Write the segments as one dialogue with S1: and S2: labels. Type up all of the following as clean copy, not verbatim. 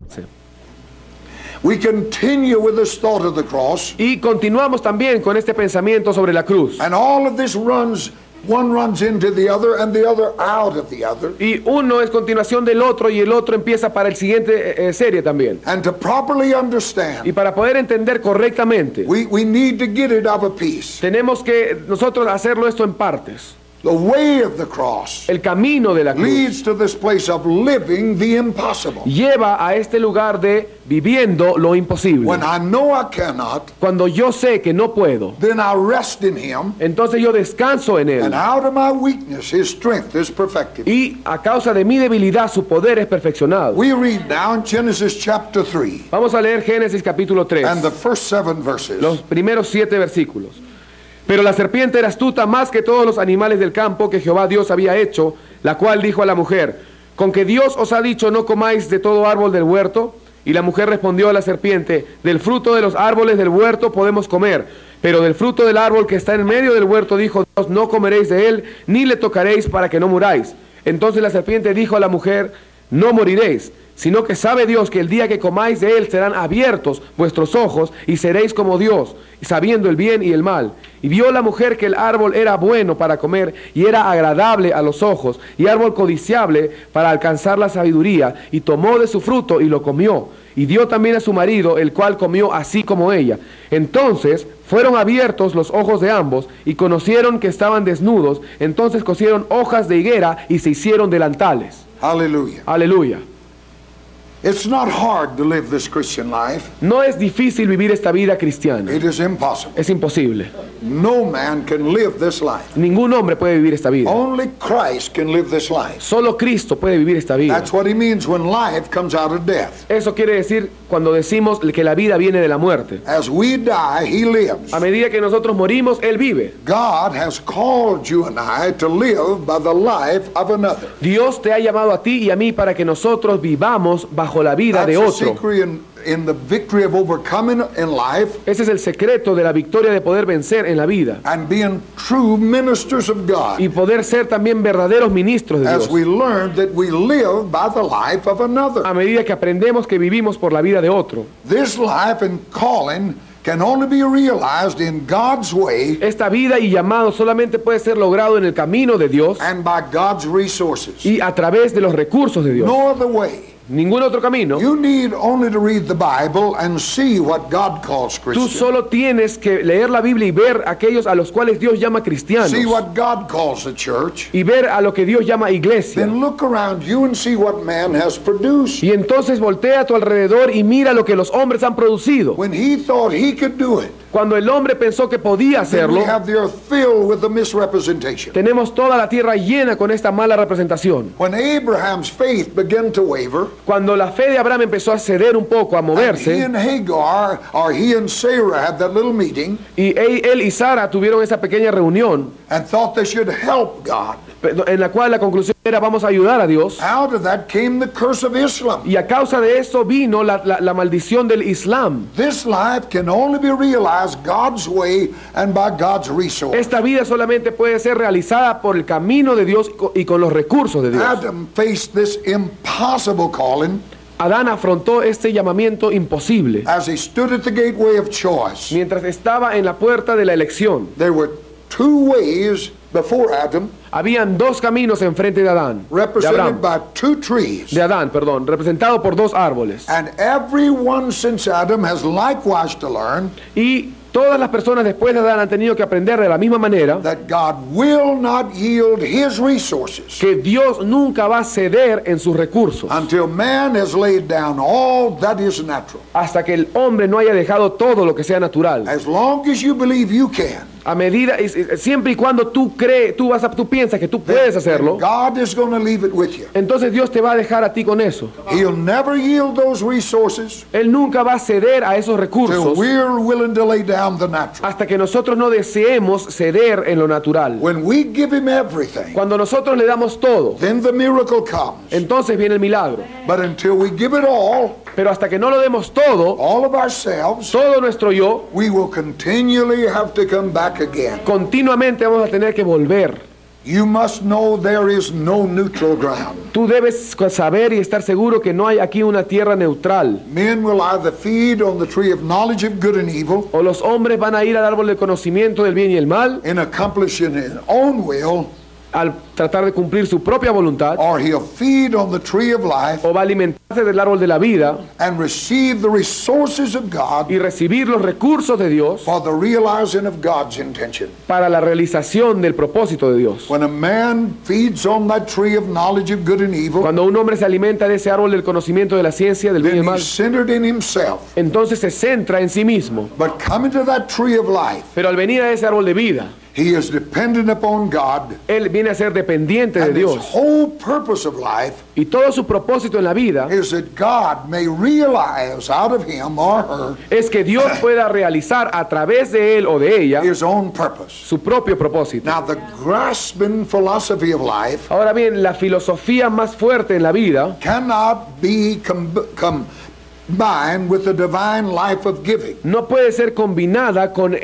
S1: Sí.
S2: We continue with this thought of the cross,
S1: Y continuamos también con este pensamiento sobre la cruz.
S2: and all of this runs, one runs into the other and the other out of the other.
S1: Y uno es continuación del otro y el otro empieza para el siguiente serie también.
S2: And to properly understand,
S1: Y para poder entender correctamente,
S2: we need to get it of a piece.
S1: tenemos que nosotros hacerlo esto en partes.
S2: The way of the cross
S1: El camino de la cruz
S2: leads to this place of living the impossible.
S1: lleva a este lugar de viviendo lo imposible.
S2: When I know I cannot,
S1: Cuando yo sé que no puedo,
S2: then I rest in Him,
S1: entonces yo descanso en
S2: and
S1: Él.
S2: out of my weakness His strength is perfected.
S1: Y a causa de mi debilidad su poder es perfeccionado.
S2: We read now in Genesis chapter 3
S1: Vamos a leer Génesis capítulo 3,
S2: and the first 7 verses.
S1: los primeros 7 versículos. Pero la serpiente era astuta más que todos los animales del campo que Jehová Dios había hecho, la cual dijo a la mujer: ¿con que Dios os ha dicho no comáis de todo árbol del huerto? Y la mujer respondió a la serpiente: del fruto de los árboles del huerto podemos comer, pero del fruto del árbol que está en medio del huerto, dijo Dios, no comeréis de él, ni le tocaréis para que no muráis. Entonces la serpiente dijo a la mujer: no moriréis, sino que sabe Dios que el día que comáis de él serán abiertos vuestros ojos y seréis como Dios, sabiendo el bien y el mal. Y vio la mujer que el árbol era bueno para comer y era agradable a los ojos y árbol codiciable para alcanzar la sabiduría, y tomó de su fruto y lo comió, y dio también a su marido, el cual comió así como ella. Entonces fueron abiertos los ojos de ambos y conocieron que estaban desnudos. Entonces cosieron hojas de higuera y se hicieron delantales.
S2: Hallelujah.
S1: Aleluya.
S2: It's not hard to live this Christian life.
S1: No es difícil vivir esta vida cristiana.
S2: It is impossible.
S1: Es imposible.
S2: No man can live this life.
S1: Ningún hombre puede vivir esta vida.
S2: Only Christ can live this life.
S1: Solo Cristo puede vivir esta vida.
S2: That's what he means when life comes out of death.
S1: Eso quiere decir cuando decimos que la vida viene de la muerte.
S2: As we die, he lives.
S1: A medida que nosotros morimos, Él vive.
S2: God has called you and I to live by the life of another.
S1: Dios te ha llamado a ti y a mí para que nosotros vivamos bajo la vida de
S2: That's the
S1: otro.
S2: secret in the victory of overcoming in life
S1: Ese es el secreto de la victoria de poder vencer en la vida
S2: and being true ministers of God.
S1: y poder ser también verdaderos ministros de
S2: As
S1: Dios.
S2: we learn that we live by the life of another.
S1: A medida que aprendemos que vivimos por la vida de otro.
S2: This life and calling can only be realized in God's way
S1: Esta vida y llamado solamente puede ser logrado en el camino de Dios
S2: and by God's resources.
S1: y a través de los recursos de Dios.
S2: No other way.
S1: Ningún otro camino.
S2: You need only to read the Bible and see what God calls
S1: Tú
S2: Christian.
S1: solo tienes que leer la Biblia y ver aquellos a los cuales Dios llama cristianos.
S2: See what God calls the church.
S1: Y ver a lo que Dios llama iglesia.
S2: Then look around you and see what man has produced.
S1: Y entonces voltea a tu alrededor y mira lo que los hombres han producido.
S2: When he thought he could do it,
S1: Cuando el hombre pensó que podía
S2: then
S1: hacerlo,
S2: we have the earth filled with the misrepresentation.
S1: tenemos toda la tierra llena con esta mala representación.
S2: When Abraham's faith began to waver,
S1: Cuando la fe de Abraham empezó a ceder un poco, a
S2: and he
S1: moverse,
S2: and Hagar, or he and Sarah had that little meeting
S1: y él y Sara tuvieron esa pequeña reunión,
S2: and thought they should help God.
S1: en la cual la conclusión era: vamos a ayudar a Dios.
S2: Out of that came the curse of Islam.
S1: Y a causa de esto vino la maldición del Islam.
S2: This life can only be realized God's way and by God's resource.
S1: Esta vida solamente puede ser realizada por el camino de Dios y con los recursos de Dios.
S2: Adam faced this impossible calling
S1: Adán afrontó este llamamiento imposible
S2: as he stood at the gateway of choice.
S1: mientras estaba en la puerta de la elección.
S2: There were two ways before Adam,
S1: Habían dos caminos enfrente de Adán,
S2: represented by two trees.
S1: representado por dos árboles.
S2: And everyone since Adam has likewise to learn
S1: Y todas las personas después de Adán han tenido que aprender de la misma manera
S2: that God will not yield his resources
S1: que Dios nunca va a ceder en sus recursos
S2: until man has laid down all that is natural.
S1: hasta que el hombre no haya dejado todo lo que sea natural.
S2: As long as you believe you can,
S1: A medida, siempre y cuando tú piensas que tú puedes hacerlo,
S2: God is going to leave it with you.
S1: entonces Dios te va a dejar a ti con eso.
S2: He'll never yield those resources
S1: Él nunca va a ceder a esos
S2: till
S1: recursos
S2: we're willing to lay down the natural.
S1: hasta que nosotros no deseemos ceder en lo natural.
S2: When we give him everything,
S1: Cuando nosotros le damos todo,
S2: then the miracle comes.
S1: entonces viene el milagro.
S2: But until we give it all
S1: Pero hasta que no lo demos todo,
S2: of ourselves,
S1: todo nuestro yo,
S2: we will continually have to come back again.
S1: continuamente vamos a tener que volver.
S2: You must know there is no neutral ground.
S1: Tú debes saber y estar seguro que no hay aquí una tierra neutral.
S2: Men will either feed on the tree of knowledge of good and evil
S1: O los hombres van a ir al árbol del conocimiento del bien y el mal,
S2: and accomplish in his own will,
S1: al tratar de cumplir su propia voluntad,
S2: or he'll feed on the tree of life
S1: o va a alimentarse del árbol de la vida
S2: and receive the resources of God
S1: y recibir los recursos de Dios
S2: for the realizing of God's intention.
S1: para la realización del propósito de Dios.
S2: When a man feeds on that tree of knowledge of good and evil,
S1: Cuando un hombre se alimenta de ese árbol del conocimiento de la ciencia, del bien y el
S2: then
S1: mal,
S2: he's centered in himself.
S1: entonces se centra en sí mismo.
S2: But coming to that tree of life,
S1: Pero al venir a ese árbol de vida,
S2: he is dependent upon God,
S1: él viene a ser dependiente de
S2: and his
S1: Dios.
S2: whole purpose of life
S1: Y todo su propósito en la vida
S2: is that God may realize out of him or her
S1: es que Dios pueda realizar a través de él o de ella
S2: his own purpose.
S1: su propio propósito.
S2: Now, the grasping philosophy of life
S1: Ahora bien, la filosofía más fuerte en la vida
S2: cannot be combined with the divine life of giving.
S1: no puede ser combinada con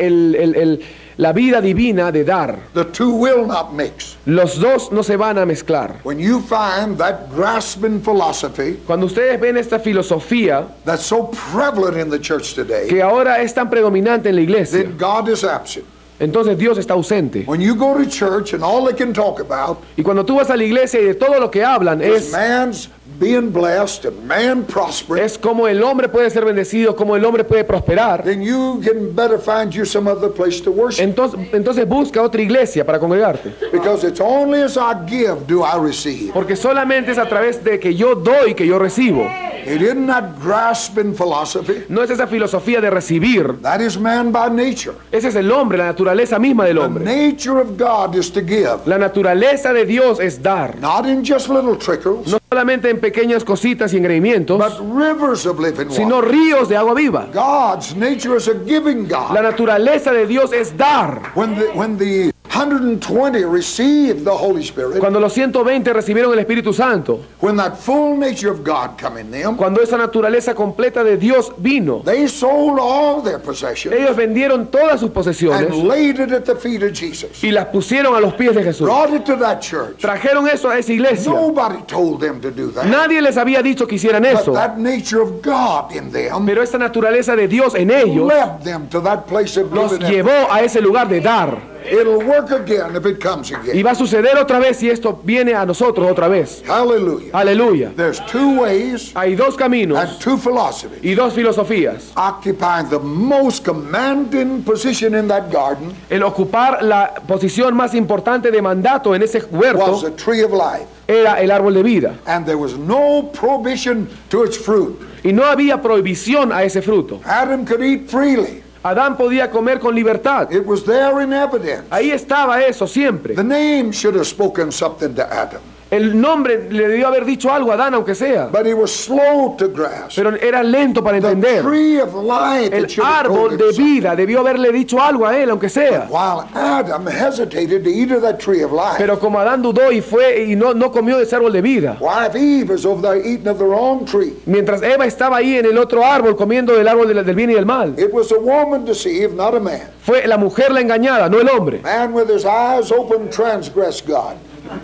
S1: la vida divina de dar.
S2: The two will not mix.
S1: Los dos no se van a mezclar.
S2: When you find that grasping philosophy
S1: Cuando ustedes ven esta filosofía
S2: that's so prevalent in the church today,
S1: que ahora es tan predominante en la iglesia,
S2: then God is absent.
S1: entonces Dios está ausente.
S2: When you go to church and all they can talk about
S1: Y cuando tú vas a la iglesia y de todo lo que hablan
S2: is man's being blessed and man prospering,
S1: es cómo el hombre puede ser bendecido, cómo el hombre puede prosperar,
S2: then you can better find you some other place to worship.
S1: entonces busca otra iglesia para congregarte.
S2: Because it's only as I give do I receive.
S1: Porque solamente es a través de que yo doy que yo recibo.
S2: It isn't that grasping philosophy.
S1: No es esa filosofía de recibir.
S2: That is man by nature.
S1: Ese es el hombre, la naturaleza misma del
S2: The
S1: hombre.
S2: nature of God is to give.
S1: La naturaleza de Dios es dar.
S2: Not in just little trickles,
S1: No solamente en pequeñas cositas y engreimientos,
S2: but rivers of living
S1: sino
S2: water.
S1: ríos de agua viva.
S2: God's nature is a giving
S1: La
S2: God.
S1: naturaleza de Dios es dar.
S2: When the 120 received the Holy Spirit,
S1: Cuando los 120 recibieron el Espíritu Santo,
S2: when that full nature of God come in them,
S1: cuando esa naturaleza completa de Dios vino,
S2: they sold all their possessions
S1: ellos vendieron todas sus posesiones
S2: and laid it at the feet of Jesus.
S1: y las pusieron a los pies de Jesús.
S2: Brought it to that church.
S1: Trajeron eso a esa iglesia.
S2: Nobody told them to do that.
S1: Nadie les había dicho que hicieran
S2: But
S1: eso,
S2: that nature of God in them
S1: pero esa naturaleza de Dios en ellos
S2: led them to that place of
S1: los
S2: giving.
S1: llevó a ese lugar de dar.
S2: It'll work again if it comes
S1: Y
S2: again.
S1: va a suceder otra vez si esto viene a nosotros otra vez.
S2: Hallelujah.
S1: Aleluya.
S2: There's two ways
S1: Hay dos caminos
S2: and two philosophies.
S1: y dos filosofías.
S2: Occupying the most commanding position in that garden
S1: El ocupar la posición más importante de mandato en ese
S2: was
S1: huerto
S2: the tree of life.
S1: era el árbol de vida.
S2: And there was no prohibition to its fruit.
S1: Y no había prohibición a ese fruto.
S2: Adam could eat freely.
S1: Adán podía comer con libertad.
S2: It was there in evidence.
S1: Ahí estaba eso siempre.
S2: The name should have spoken something to Adam.
S1: El nombre le debió haber dicho algo a Adán, aunque sea.
S2: But he was slow to grasp.
S1: Pero era lento para
S2: The
S1: entender.
S2: tree of life,
S1: El
S2: it should have told
S1: árbol
S2: him
S1: de
S2: something.
S1: vida debió haberle dicho algo a él, aunque sea.
S2: While Adam hesitated to eat of that tree of life,
S1: Pero como Adán dudó y fue y no comió de ese árbol de vida.
S2: wife Eve is over there eating of the wrong tree.
S1: Mientras Eva estaba ahí en el otro árbol comiendo del árbol del bien y del mal.
S2: It was a woman deceived, not a man.
S1: Fue la mujer la engañada, no el hombre.
S2: Man with his eyes open transgressed God.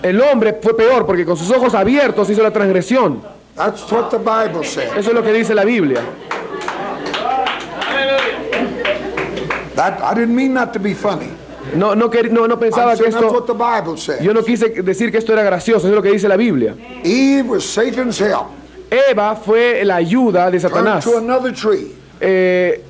S1: El hombre fue peor porque con sus ojos abiertos hizo la transgresión.
S2: That's what the Bible says.
S1: Eso es lo que dice la Biblia.
S2: That I didn't mean that to be funny.
S1: No pensaba
S2: I'm
S1: que
S2: saying that's what
S1: esto...
S2: the Bible says.
S1: Yo no quise decir que esto era gracioso, eso es lo que dice la Biblia.
S2: Eve was Satan's help.
S1: Eva fue la ayuda de
S2: Turned
S1: Satanás,
S2: to another tree.
S1: que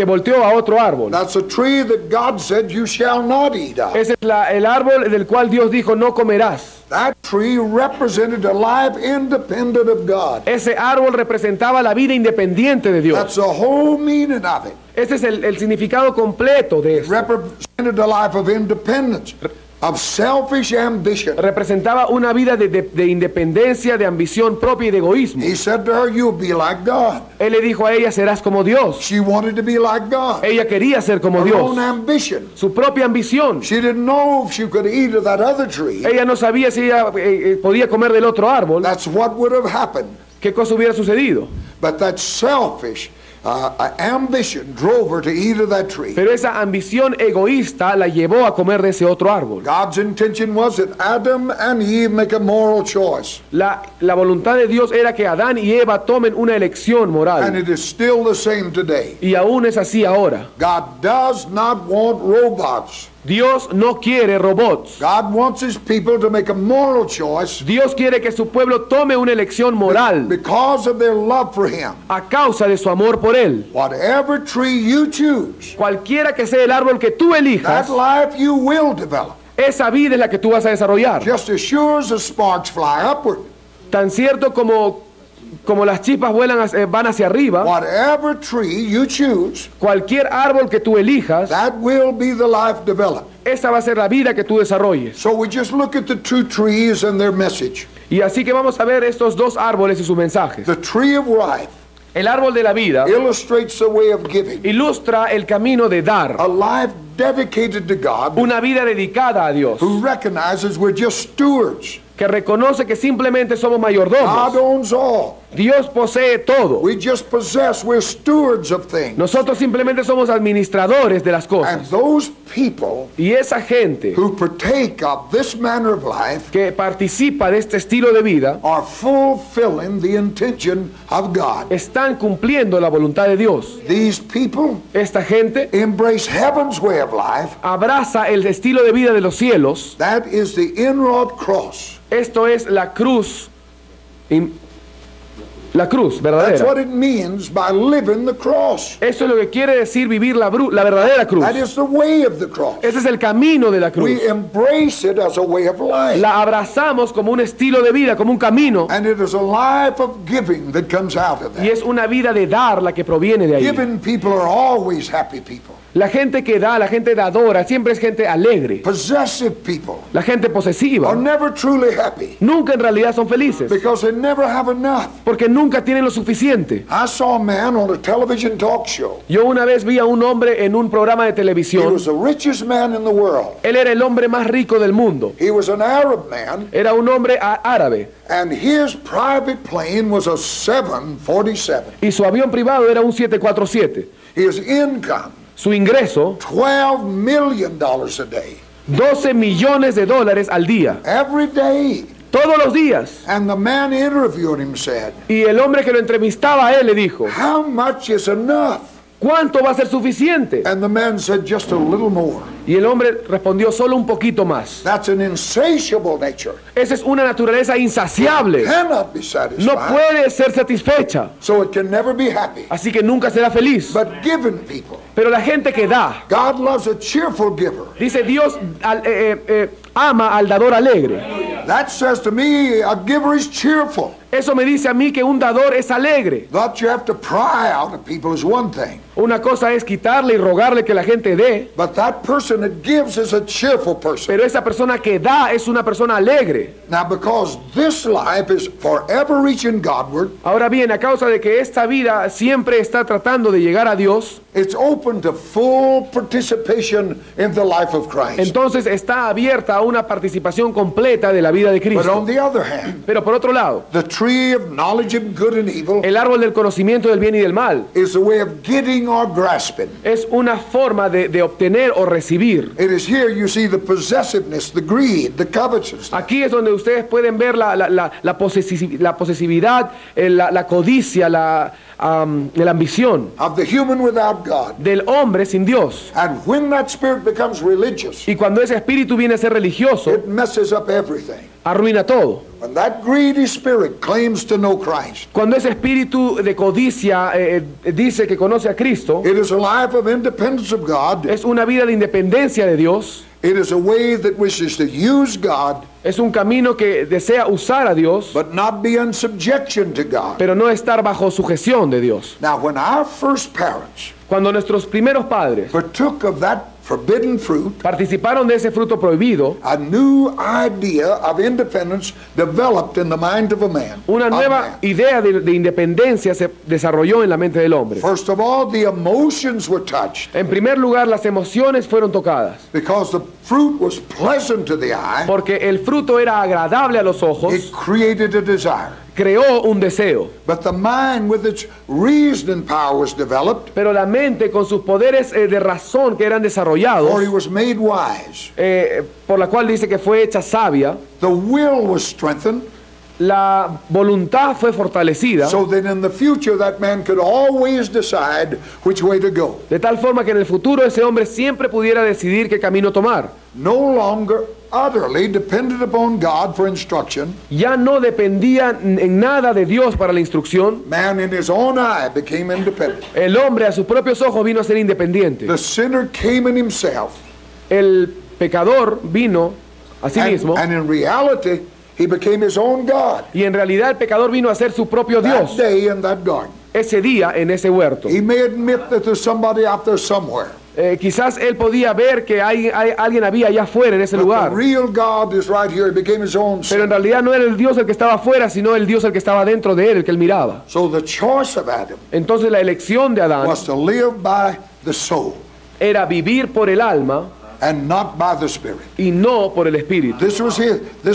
S1: volteó a otro árbol.
S2: That's a tree that God said you shall not eat of.
S1: Ese es el árbol del cual Dios dijo no comerás.
S2: That tree represented a life independent of God.
S1: Ese árbol representaba la vida independiente de Dios.
S2: That's the whole meaning of it.
S1: Ese es el significado completo de esto.
S2: Represented a life of independence, of selfish ambition.
S1: Representaba una vida de independencia, de ambición propia y de egoísmo.
S2: He said to her, you'll be like God.
S1: Él le dijo a ella, serás como Dios.
S2: She wanted to be like God.
S1: Ella quería ser como
S2: Her own
S1: Dios.
S2: ambition.
S1: Su propia ambición.
S2: She didn't know if she could eat of that other tree.
S1: Ella no sabía si ella podía comer del otro árbol.
S2: That's what would have happened.
S1: ¿Qué cosa hubiera sucedido?
S2: But that selfish ambition drove her to eat of that tree.
S1: Pero esa ambición egoísta la llevó a comer de ese otro árbol.
S2: God's intention was that Adam and Eve make a moral choice.
S1: La voluntad de Dios era que Adán y Eva tomen una elección
S2: And
S1: moral.
S2: it is still the same today.
S1: Y aún es así ahora.
S2: God does not want robots.
S1: Dios no quiere robots.
S2: God wants his people to make a moral choice
S1: Dios quiere que su pueblo tome una elección moral
S2: because of their love for him.
S1: a causa de su amor por Él.
S2: Whatever tree you choose,
S1: Cualquiera que sea el árbol que tú elijas,
S2: that life you will develop.
S1: esa vida es la que tú vas a desarrollar.
S2: Just as sure as the sparks fly upward.
S1: Tan cierto como las chispas van hacia arriba,
S2: Whatever tree you choose,
S1: cualquier árbol que tú elijas,
S2: that will be the life developed.
S1: esa va a ser la vida que tú desarrolles.
S2: So we just look at the two trees and their message.
S1: Y así que vamos a ver estos dos árboles y sus mensajes.
S2: The tree of life
S1: El árbol de la vida
S2: illustrates the way of giving.
S1: ilustra el camino de dar,
S2: A life dedicated to God
S1: una vida dedicada a Dios,
S2: who recognizes we're just stewards.
S1: que reconoce que simplemente somos
S2: God
S1: mayordomos.
S2: owns all.
S1: Dios posee todo.
S2: We just possess. We're stewards of things.
S1: Nosotros simplemente somos administradores de las
S2: And
S1: cosas.
S2: those people
S1: Y esa gente
S2: who partake of this manner of life
S1: que participa de este estilo de vida
S2: are fulfilling the intention of God.
S1: están cumpliendo la voluntad de Dios.
S2: These people
S1: Esta gente
S2: embrace heaven's way of life.
S1: abraza el estilo de vida de los cielos.
S2: That is the inward cross.
S1: Esto es la cruz, la cruz
S2: That's
S1: verdadera.
S2: what it means by living the cross.
S1: Eso es lo que quiere decir vivir la verdadera cruz.
S2: That is the way of the cross.
S1: Ese es el camino de la cruz.
S2: We embrace it as a way of life.
S1: La abrazamos como un estilo de vida, como un camino.
S2: And it is a life of giving that comes out of
S1: Y
S2: that.
S1: es una vida de dar la que proviene de ahí.
S2: Giving people are always happy people.
S1: La gente que da, la gente dadora, siempre es gente alegre.
S2: Possessive people
S1: La gente posesiva
S2: are never truly happy
S1: nunca en realidad son felices,
S2: because they never have enough.
S1: porque nunca tienen lo suficiente.
S2: I saw a man on a television talk show.
S1: Yo una vez vi a un hombre en un programa de
S2: He
S1: televisión.
S2: was the richest man in the world.
S1: Él era el hombre más rico del mundo.
S2: He was an Arab man,
S1: Era un hombre árabe.
S2: and his private plane was a 747.
S1: Y su avión privado era un 747.
S2: His income,
S1: Su ingreso,
S2: $12 million a day.
S1: 12 millones de dólares al día.
S2: Every day.
S1: Todos los días.
S2: And the man interviewed him said,
S1: Y el hombre que lo entrevistaba a él le dijo,
S2: "How much is enough?"
S1: ¿cuánto va a ser suficiente?
S2: And the man said, "Just a little more."
S1: Y el hombre respondió, solo un poquito más.
S2: That's an insatiable nature.
S1: Esa es una naturaleza insaciable.
S2: Cannot be
S1: No
S2: satisfied.
S1: puede ser satisfecha.
S2: So it can never be happy.
S1: Así que nunca será feliz.
S2: But giving people,
S1: Pero la gente que da,
S2: God loves a cheerful giver.
S1: dice Dios ama al dador alegre.
S2: That says to me, a giver is cheerful.
S1: Eso me dice a mí que un dador es alegre.
S2: That you have to pry out of people is one thing.
S1: Una cosa es quitarle y rogarle que la gente dé,
S2: But that person that gives is a cheerful person.
S1: pero esa persona que da es una persona alegre.
S2: Now, because this life is forever reaching Godward,
S1: Ahora bien, a causa de que esta vida siempre está tratando de llegar a Dios,
S2: it's open to full participation in the life of Christ.
S1: entonces está abierta a una participación completa de la vida de
S2: But on
S1: Cristo.
S2: the other hand,
S1: Pero por otro lado,
S2: the tree of knowledge of good and evil
S1: el árbol del conocimiento del bien y del mal
S2: is a way of getting or grasping.
S1: es una forma de obtener o recibir.
S2: It is here you see the possessiveness, the greed, the covetousness.
S1: Aquí es donde ustedes pueden ver la posesividad, la codicia, la ambición
S2: Of the human without God.
S1: del hombre sin Dios.
S2: And when that spirit becomes religious,
S1: Y cuando ese espíritu viene a ser religioso,
S2: it messes up everything.
S1: arruina todo.
S2: When that greedy spirit claims to know Christ,
S1: Cuando ese espíritu de codicia dice que conoce a Cristo,
S2: it is a life of independence of God.
S1: es una vida de independencia de Dios,
S2: It is a way that wishes to use God,
S1: es un camino que desea usar a Dios,
S2: but not be in subjection to God.
S1: pero no estar bajo sujeción de Dios.
S2: Now, when our first parents
S1: Cuando nuestros primeros padres
S2: partook of that forbidden fruit,
S1: participaron de ese fruto prohibido,
S2: a new idea of independence developed in the mind of a man.
S1: una
S2: of
S1: nueva
S2: man.
S1: idea de independencia se desarrolló en la mente del hombre.
S2: First of all, the emotions were touched
S1: En primer lugar, las emociones fueron tocadas,
S2: because the fruit was pleasant to the eye.
S1: porque el fruto era agradable a los ojos
S2: It created a desire.
S1: creó un deseo.
S2: But the mind with its reasoning power was developed,
S1: Pero la mente con sus poderes de razón que eran desarrollados,
S2: or he was made wise.
S1: por la cual dice que fue hecha sabia,
S2: The will was strengthened,
S1: la voluntad fue fortalecida,
S2: so that in the future that man could always decide which way to go.
S1: de tal forma que en el futuro ese hombre siempre pudiera decidir qué camino tomar.
S2: No longer utterly dependent upon God for instruction,
S1: Ya no dependía en nada de Dios para la instrucción.
S2: man in his own eye became independent.
S1: El hombre a sus propios ojos vino a ser independiente.
S2: The sinner came in himself,
S1: El pecador vino a sí mismo,
S2: and in reality, he became his own God.
S1: y en realidad el pecador vino a ser su propio
S2: That
S1: Dios
S2: day in that garden.
S1: ese día en ese huerto.
S2: He may admit that there's somebody out there somewhere.
S1: Quizás él podía ver que alguien había allá afuera en ese
S2: But the
S1: lugar,
S2: real God is right here. He became his own
S1: pero en
S2: son.
S1: realidad no era el Dios el que estaba afuera, sino el Dios el que estaba dentro de él, el que él miraba.
S2: So the choice of Adam
S1: Entonces la elección de Adán
S2: was to live by the soul
S1: era vivir por el alma
S2: and not by the spirit.
S1: y no por el espíritu.
S2: This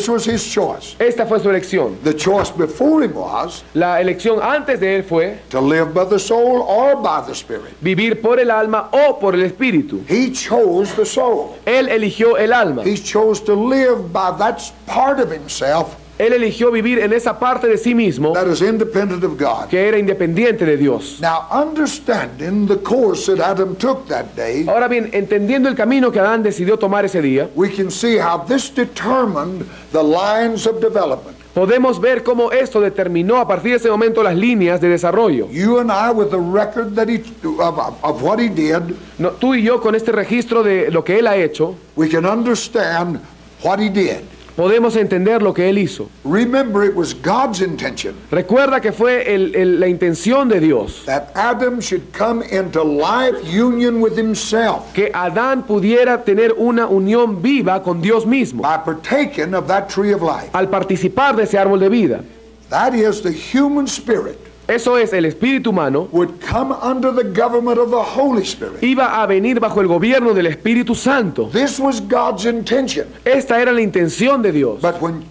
S2: was his choice.
S1: Esta fue su elección.
S2: The choice before him was
S1: La elección antes de él fue
S2: to live by the soul or by the spirit.
S1: vivir por el alma o por el espíritu.
S2: He chose the soul.
S1: Él eligió el alma.
S2: He chose to live by that part of himself
S1: Él eligió vivir en esa parte de sí mismo
S2: that is independent of God.
S1: que era independiente de Dios.
S2: Now, understanding the course that Adam took that day,
S1: Ahora bien, entendiendo el camino que Adán decidió tomar ese día,
S2: we can see how this determined the lines of development.
S1: podemos ver cómo esto determinó a partir de ese momento las líneas de desarrollo.
S2: You and I, with the record that of what he did,
S1: No, tú y yo con este registro de lo que él ha hecho,
S2: we can understand what he did.
S1: podemos entender lo que él hizo.
S2: Remember, it was God's intention
S1: Recuerda que fue la intención de Dios
S2: that Adam should come into life union with himself
S1: que Adán pudiera tener una unión viva con Dios mismo
S2: by partaking of that tree of life.
S1: al participar de ese árbol de vida.
S2: That is, the human spirit
S1: Eso es, el espíritu humano
S2: would come under the government of the Holy Spirit.
S1: iba a venir bajo el gobierno del Espíritu Santo.
S2: This was God's intention.
S1: Esta era la intención de Dios.
S2: But when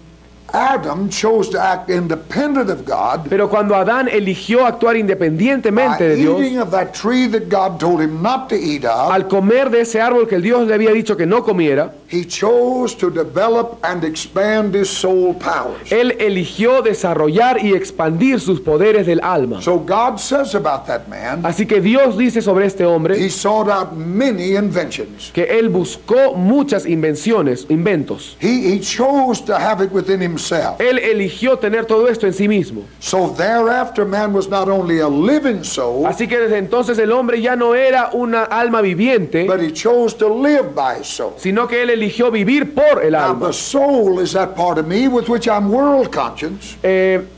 S2: Adam chose to act independent of God,
S1: Pero cuando Adán eligió actuar
S2: by
S1: independientemente de Dios,
S2: eating of that tree that God told him not to eat of,
S1: al comer de ese árbol que el Dios le había dicho que no comiera,
S2: he chose to develop and expand his soul powers.
S1: él eligió desarrollar y expandir sus poderes del alma.
S2: So God says about that man,
S1: Así que Dios dice sobre este hombre
S2: he sought out many inventions.
S1: que él buscó muchas inventos.
S2: He chose to have it within himself.
S1: Él eligió tener todo esto en sí mismo.
S2: So thereafter, man was not only a living soul,
S1: Así que desde entonces el hombre ya no era una alma viviente,
S2: but he chose to live by his soul.
S1: sino que él eligió vivir por el
S2: Now,
S1: alma.
S2: the soul is that part of me with which I'm world conscious,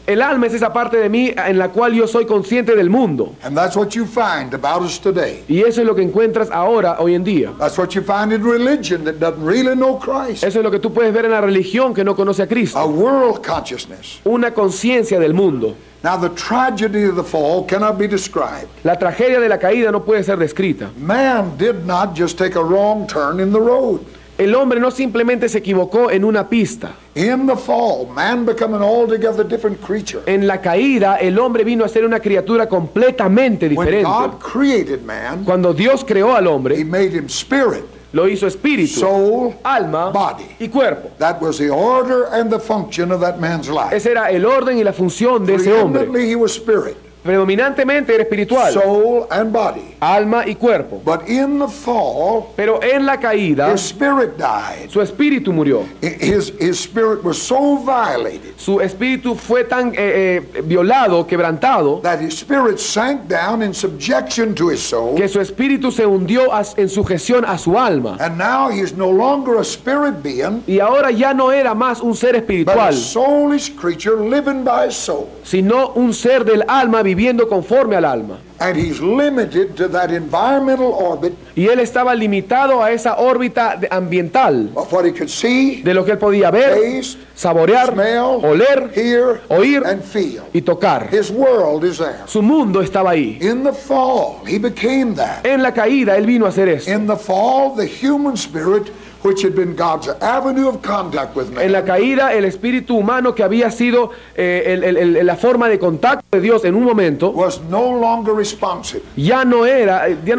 S1: El alma es esa parte de mí en la cual yo soy consciente del mundo.
S2: and that's what you find about us today.
S1: Y eso es lo que encuentras ahora, hoy en día.
S2: That's what you find in religion that doesn't really know Christ.
S1: Eso es lo que tú puedes ver en la religión que no conoce a
S2: A
S1: Cristo.
S2: world consciousness.
S1: Una conciencia del mundo.
S2: Now, the tragedy of the fall cannot be described.
S1: La tragedia de la caída no puede ser descrita.
S2: Man did not just take a wrong turn in the road.
S1: El hombre no simplemente se equivocó en una pista.
S2: In the fall, man became an altogether different creature.
S1: En la caída, el hombre vino a ser una criatura completamente
S2: When
S1: diferente.
S2: God created man,
S1: Cuando Dios creó al
S2: he
S1: hombre,
S2: made him spirit,
S1: lo hizo espíritu,
S2: soul,
S1: alma
S2: body.
S1: y cuerpo.
S2: That was the order and the function of that man's life.
S1: Ese era el orden y la función de ese hombre.
S2: Preeminently, he was spirit,
S1: Predominantemente era espiritual,
S2: soul, and body.
S1: alma y cuerpo.
S2: But in the fall,
S1: Pero en la caída,
S2: his spirit died.
S1: su espíritu murió.
S2: His spirit was so violated
S1: Su espíritu fue tan violado, quebrantado,
S2: that his spirit sank down in subjection to his soul.
S1: que su espíritu se hundió en sujeción a su alma.
S2: And now he is no longer a spirit being,
S1: Y ahora ya no era más un ser
S2: but a
S1: espiritual,
S2: soulish creature living by his soul.
S1: sino un ser del alma viviendo conforme al alma.
S2: And he's limited to that environmental orbit
S1: Y él estaba limitado a esa órbita ambiental,
S2: of what he could see,
S1: de lo que él podía ver,
S2: taste,
S1: saborear,
S2: smell,
S1: oler,
S2: hear,
S1: oír
S2: and feel.
S1: y tocar.
S2: His world is there.
S1: Su mundo estaba ahí.
S2: In the fall, he became that.
S1: En la caída él vino a hacer eso.
S2: In the fall, the human spirit which had been God's avenue of contact with
S1: En la
S2: man,
S1: caída, el espíritu humano que había sido la forma de contacto de Dios en un momento,
S2: was no longer responsive.
S1: ya no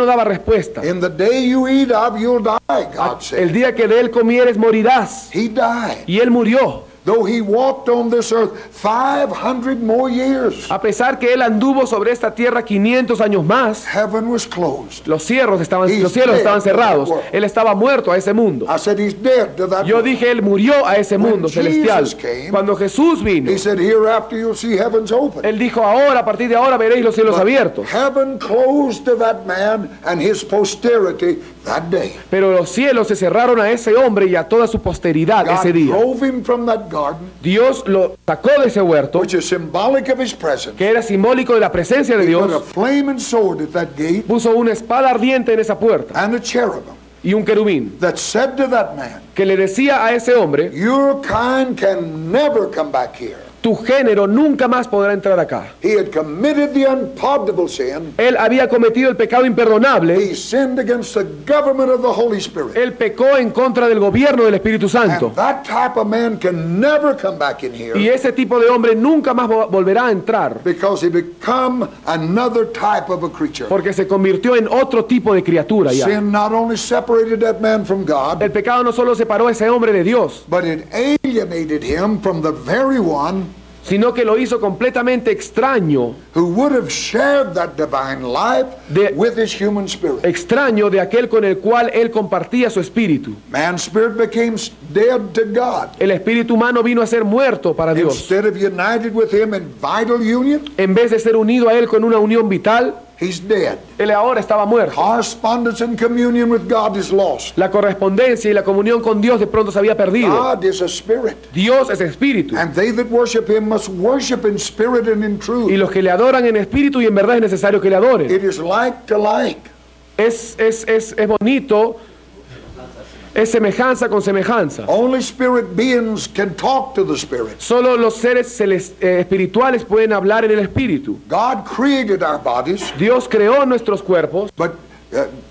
S1: daba respuesta.
S2: In the day you eat of, you'll die, God
S1: El
S2: said.
S1: día que de él comieres morirás.
S2: He died.
S1: Y él murió.
S2: Though he walked on this earth 500 more years,
S1: A pesar que él anduvo sobre esta tierra 500 años más,
S2: heaven was closed.
S1: los cielos estaban
S2: He's
S1: estaban
S2: dead
S1: cerrados.
S2: to that world.
S1: Él estaba muerto a ese mundo.
S2: I said, he's dead to that
S1: Yo
S2: world.
S1: dije, él murió a ese mundo
S2: When
S1: celestial.
S2: Jesus came,
S1: Cuando Jesús vino,
S2: He said, hereafter you'll see heavens open.
S1: él dijo, ahora, a partir de ahora veréis los cielos
S2: But
S1: abiertos.
S2: heaven closed to that man and his posterity that day.
S1: Pero los cielos se cerraron a ese hombre y a toda su posteridad
S2: God
S1: ese día.
S2: drove him from that garden,
S1: Dios lo sacó de ese huerto,
S2: which is symbolic of his presence.
S1: que era simbólico de la presencia de
S2: He put a
S1: Dios.
S2: flaming sword at that gate
S1: Puso una espada ardiente en esa puerta
S2: and a cherubim
S1: y un querubín
S2: that said to that man,
S1: que le decía a ese hombre,
S2: your kind can never come back here.
S1: tu género nunca más podrá entrar acá.
S2: He had committed the unpardonable sin.
S1: Él había cometido el pecado imperdonable.
S2: He sinned against the government of the Holy Spirit.
S1: Él pecó en contra del gobierno del Espíritu Santo.
S2: And that type of man can never come back in here,
S1: Y ese tipo de hombre nunca más volverá a entrar,
S2: because he become another type of a creature.
S1: porque se convirtió en otro tipo de criatura ya.
S2: Sin not only separated that man from God,
S1: El pecado no solo separó a ese hombre de Dios,
S2: but it alienated him from the very one
S1: sino que lo hizo completamente extraño,
S2: who would have shared that divine life
S1: De-
S2: with his human spirit.
S1: extraño de aquel con el cual él compartía su espíritu.
S2: Man's spirit became dead to God.
S1: El espíritu humano vino a ser muerto para Dios.
S2: Instead of united with him in vital union,
S1: En vez de ser unido a él con una unión vital,
S2: he's dead.
S1: él ahora estaba muerto.
S2: Correspondence and communion with God is lost.
S1: La correspondencia y la comunión con Dios de pronto se había perdido.
S2: God is a spirit,
S1: Dios es espíritu.
S2: and they that worship him must worship in spirit and in
S1: Y
S2: truth.
S1: los que le adoran en espíritu y en verdad es necesario que le adoren.
S2: It is like to like.
S1: Es bonito, es semejanza con semejanza.
S2: Only spirit beings can talk to the spirit.
S1: Solo los seres espirituales pueden hablar en el espíritu.
S2: God created our bodies,
S1: Dios creó nuestros cuerpos
S2: but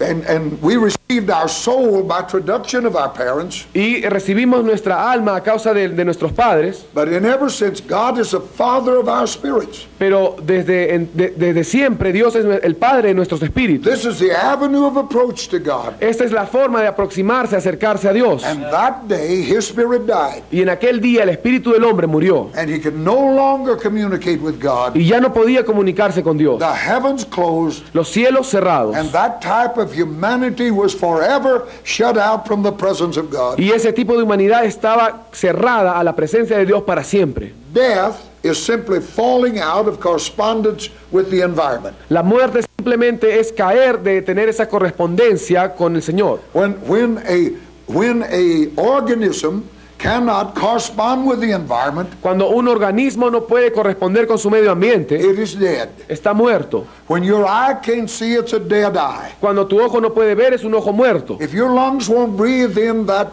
S2: and we received our soul by traduction of our parents.
S1: y recibimos nuestra alma a causa de nuestros padres,
S2: But in ever since, God is the father of our spirits.
S1: pero desde siempre Dios es el Padre de nuestros espíritus.
S2: This is the avenue of approach to God.
S1: Esta es la forma de aproximarse, acercarse a Dios.
S2: And that day, his spirit died,
S1: Y en aquel día el espíritu del hombre murió
S2: and he could no longer communicate with God.
S1: y ya no podía comunicarse con Dios.
S2: The heavens closed,
S1: Los cielos cerrados.
S2: and that type of humanity was forever shut out from the presence of God.
S1: Y ese tipo de humanidad estaba cerrada a la presencia de Dios para siempre.
S2: Death is simply falling out of correspondence with the environment.
S1: La muerte simplemente es caer de tener esa correspondencia con el Señor.
S2: When a organism cannot correspond with the environment,
S1: Cuando un organismo no puede corresponder con su medio ambiente,
S2: it is dead.
S1: está muerto.
S2: When your eye can't see, it's a dead eye.
S1: Cuando tu ojo no puede ver, es un ojo muerto.
S2: If your lungs won't breathe in that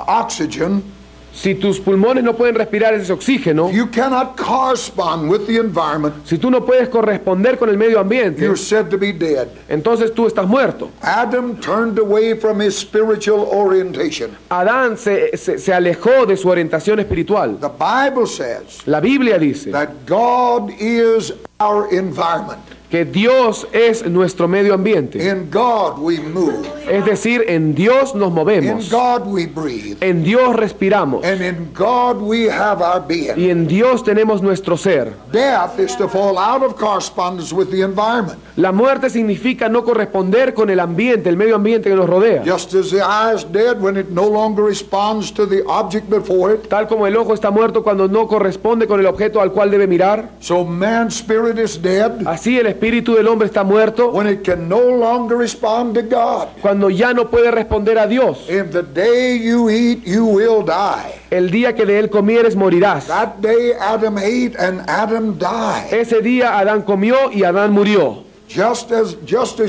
S2: oxygen,
S1: Si tus pulmones no pueden respirar ese oxígeno,
S2: you cannot correspond with the environment,
S1: si tú no puedes corresponder con el medio ambiente,
S2: you're said to be dead.
S1: entonces tú estás muerto.
S2: Adam turned away from his spiritual orientation.
S1: Adán se alejó de su orientación espiritual.
S2: The Bible says
S1: La Biblia dice
S2: that God is our environment.
S1: que Dios es nuestro medio ambiente.
S2: In God we move.
S1: Es decir, en Dios nos
S2: In
S1: movemos,
S2: God we breathe.
S1: en Dios respiramos
S2: And in God we have our being.
S1: y en Dios tenemos nuestro ser.
S2: Death is to fall out of correspondence with the environment.
S1: La muerte significa no corresponder con el ambiente, el medio ambiente que nos rodea.
S2: Just as the eye is dead when it no longer responds to the object before it,
S1: Tal como el ojo está muerto cuando no corresponde con el objeto al cual debe mirar,
S2: so man's spirit is dead
S1: así el espíritu del hombre está muerto
S2: when it can no longer respond to God.
S1: cuando ya no puede responder a Dios.
S2: In the day you eat, you will die.
S1: El día que de él comieres morirás.
S2: That day Adam ate and Adam died.
S1: Ese día Adán comió y Adán murió.
S2: Just as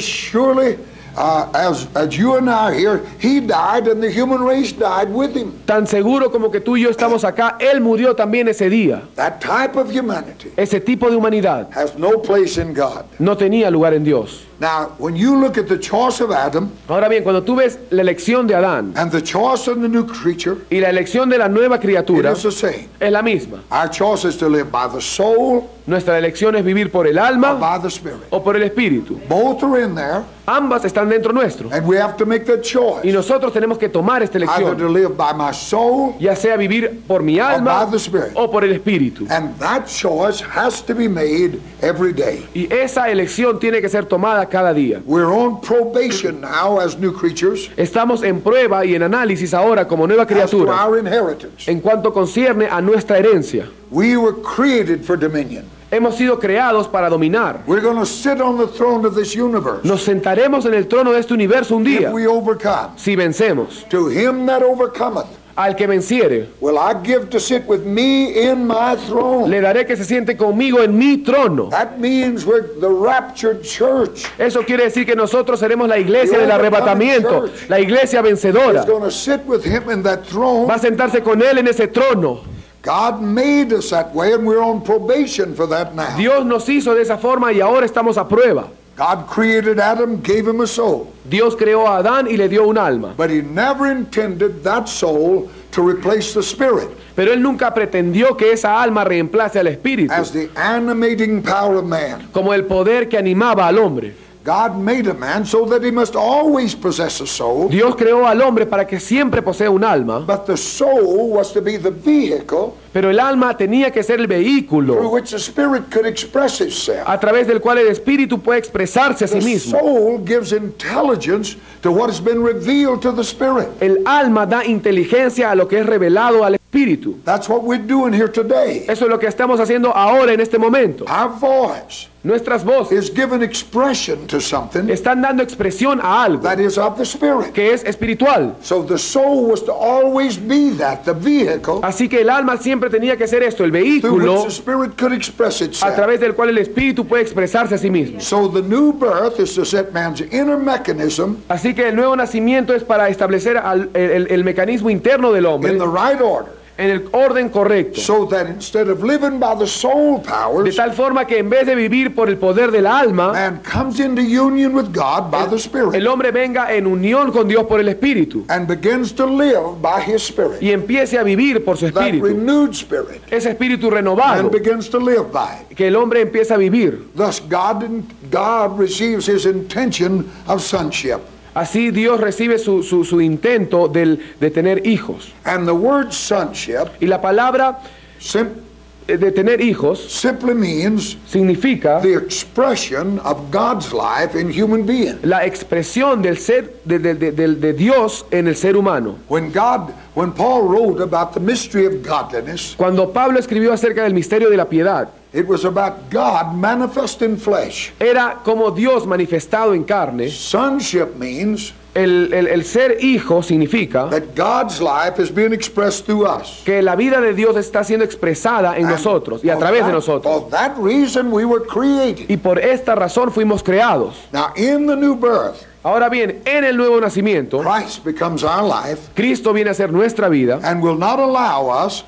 S2: surely as you and I are here, he died and the human race died with him.
S1: Tan seguro como que tú y yo estamos acá, él murió también ese día.
S2: That type of humanity
S1: Ese tipo de humanidad
S2: has no place in God.
S1: no tenía lugar en Dios.
S2: Now, when you look at the choice of Adam
S1: Ahora bien, cuando tú ves la elección de Adán
S2: and the choice of the new creature,
S1: y la elección de la nueva
S2: it
S1: criatura,
S2: is the same.
S1: es la misma.
S2: Our choice is to live by the soul
S1: Nuestra elección es vivir por el
S2: or
S1: alma
S2: by the spirit.
S1: o por el espíritu.
S2: Both are in there,
S1: Ambas están dentro nuestro.
S2: and we have to make that
S1: Y
S2: choice.
S1: nosotros tenemos que tomar esta
S2: Either
S1: elección,
S2: to live by my soul,
S1: ya sea vivir por mi alma
S2: by the Spirit.
S1: o por el espíritu.
S2: and that choice has to be made every day.
S1: Y esa elección tiene que ser tomada cada día.
S2: We're on probation now as new creatures
S1: Estamos en prueba y en análisis ahora como nueva
S2: as to
S1: criatura
S2: our inheritance.
S1: en cuanto concierne a nuestra herencia.
S2: We were created for dominion.
S1: Hemos sido creados para dominar.
S2: We're going to sit on the throne of this universe
S1: Nos sentaremos en el trono de este universo un día
S2: if we overcome.
S1: si vencemos.
S2: To him that overcometh
S1: Al que venciere,
S2: will I give to sit with me in my throne.
S1: le daré que se siente conmigo en mi trono.
S2: That means we're the raptured church.
S1: Eso quiere decir que nosotros seremos la iglesia del arrebatamiento, la iglesia vencedora.
S2: Is going to sit with him in that throne.
S1: Va a sentarse con él en ese trono.
S2: God made us that way, and we're on probation for that now.
S1: Dios nos hizo de esa forma y ahora estamos a prueba.
S2: God created Adam, gave him a soul,
S1: Dios creó a Adán y le dio un alma.
S2: but he never intended that soul to replace the spirit
S1: Pero él nunca pretendió que esa alma reemplace al espíritu,
S2: as the animating power of man.
S1: como el poder que animaba al hombre.
S2: God made a man so that he must always possess a soul,
S1: Dios creó al hombre para que siempre posea un alma,
S2: but the soul was to be the vehicle
S1: pero el alma tenía que ser el
S2: through
S1: vehículo
S2: which the spirit could express itself.
S1: a través del cual el espíritu puede expresarse a sí
S2: The
S1: mismo.
S2: soul gives intelligence to what has been revealed to the spirit.
S1: El alma da inteligencia a lo que es revelado al espíritu.
S2: That's what we're doing here today.
S1: Eso es lo que estamos haciendo ahora en este momento.
S2: Our voice
S1: Nuestras voces
S2: is given expression to something
S1: están dando expresión a algo
S2: that is of the spirit.
S1: que es espiritual.
S2: So the soul was to always be that, the vehicle
S1: Así que el alma siempre tenía que ser esto, el
S2: through which
S1: vehículo
S2: the spirit could express
S1: a
S2: itself.
S1: través del cual el espíritu puede expresarse a sí mismo.
S2: So the new birth is to set man's inner mechanism
S1: Así que el nuevo nacimiento es para establecer el mecanismo interno del hombre
S2: in the right order,
S1: en el orden correcto.
S2: so that instead of living by the soul
S1: De
S2: powers,
S1: tal forma que en vez de vivir por el poder del alma,
S2: man comes into union with God by the spirit
S1: el hombre venga en unión con Dios por el espíritu
S2: and begins to live by his spirit,
S1: y empiece a vivir por su
S2: that
S1: espíritu.
S2: renewed spirit,
S1: Ese espíritu
S2: and
S1: renovado
S2: begins to live by it.
S1: que el hombre empieza a vivir.
S2: Thus God receives his intention of sonship.
S1: Así Dios recibe su intento de tener hijos.
S2: And the word sonship
S1: Y la palabra
S2: sim-
S1: de tener hijos
S2: simply means
S1: significa
S2: the expression of God's life in human being.
S1: la expresión del ser de Dios en el ser humano.
S2: When Paul wrote about the mystery of godliness,
S1: Cuando Pablo escribió acerca del misterio de la piedad,
S2: it was about God manifest in flesh.
S1: era como Dios manifestado en carne.
S2: Sonship means
S1: El ser hijo significa
S2: that God's life is being expressed through us.
S1: que la vida de Dios está siendo expresada en
S2: And
S1: nosotros y a
S2: for
S1: través de
S2: that-
S1: nosotros.
S2: For that reason we were created.
S1: Y por esta razón fuimos creados.
S2: Now in the new birth,
S1: Ahora bien, en el nuevo nacimiento,
S2: Christ becomes our life
S1: Cristo viene a ser nuestra vida
S2: and will not allow us